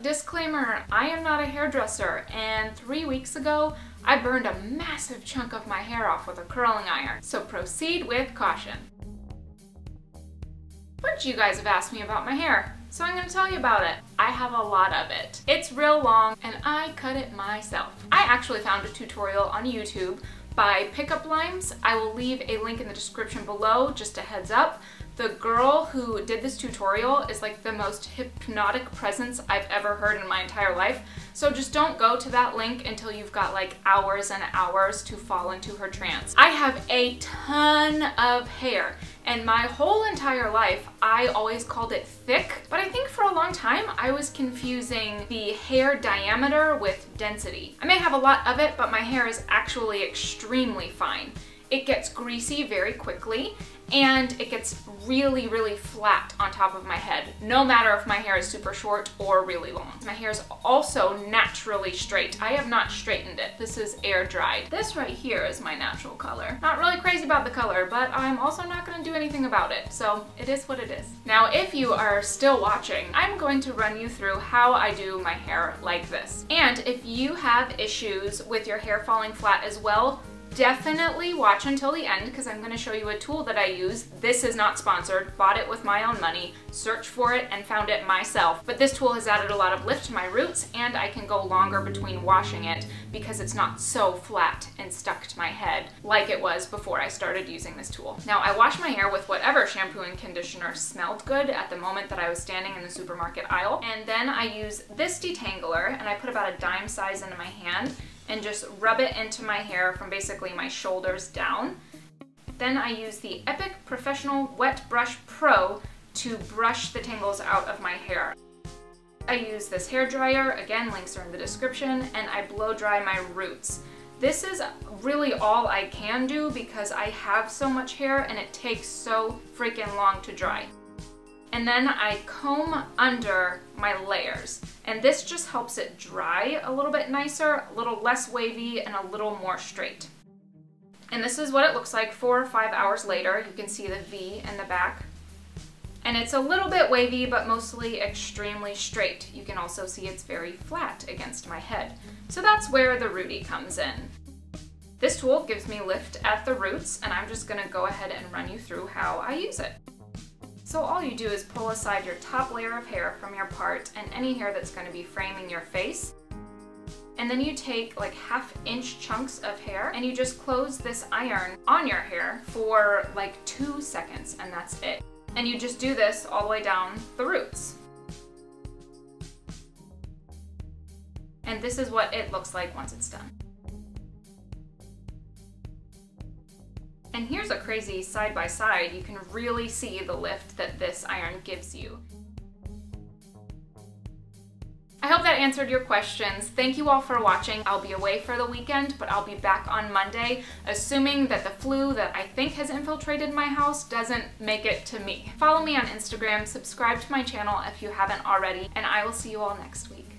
Disclaimer, I am not a hairdresser, and 3 weeks ago, I burned a massive chunk of my hair off with a curling iron, so proceed with caution. A bunch of you guys have asked me about my hair, so I'm going to tell you about it. I have a lot of it. It's real long, and I cut it myself. I actually found a tutorial on YouTube by Pickup Limes. I will leave a link in the description below, just a heads up. The girl who did this tutorial is like the most hypnotic presence I've ever heard in my entire life. So just don't go to that link until you've got like hours and hours to fall into her trance. I have a ton of hair, and my whole entire life I always called it thick, but I think for a long time I was confusing the hair diameter with density. I may have a lot of it, but my hair is actually extremely fine. It gets greasy very quickly, and it gets really, really flat on top of my head, no matter if my hair is super short or really long. My hair is also naturally straight. I have not straightened it. This is air dried. This right here is my natural color. Not really crazy about the color, but I'm also not gonna do anything about it, so it is what it is. Now, if you are still watching, I'm going to run you through how I do my hair like this. And if you have issues with your hair falling flat as well, definitely watch until the end, because I'm going to show you a tool that I use. This is not sponsored, bought it with my own money, searched for it and found it myself. But this tool has added a lot of lift to my roots, and I can go longer between washing it because it's not so flat and stuck to my head like it was before I started using this tool. Now, I wash my hair with whatever shampoo and conditioner smelled good at the moment that I was standing in the supermarket aisle, and then I use this detangler, and I put about a dime size into my hand and just rub it into my hair from basically my shoulders down. Then I use the Epic Professional Wet Brush Pro to brush the tangles out of my hair. I use this hair dryer, again, links are in the description, and I blow dry my roots. This is really all I can do because I have so much hair and it takes so freaking long to dry. And then I comb under my layers. And this just helps it dry a little bit nicer, a little less wavy, and a little more straight. And this is what it looks like 4 or 5 hours later. You can see the V in the back. And it's a little bit wavy, but mostly extremely straight. You can also see it's very flat against my head. So that's where the Rooty comes in. This tool gives me lift at the roots, and I'm just gonna go ahead and run you through how I use it. So all you do is pull aside your top layer of hair from your part and any hair that's going to be framing your face. And then you take like 1/2 inch chunks of hair and you just close this iron on your hair for like 2 seconds, and that's it. And you just do this all the way down the roots. And this is what it looks like once it's done. And here's a crazy side by side. You can really see the lift that this iron gives you. I hope that answered your questions. Thank you all for watching. I'll be away for the weekend, but I'll be back on Monday, assuming that the flu that I think has infiltrated my house doesn't make it to me. Follow me on Instagram, subscribe to my channel if you haven't already, and I will see you all next week.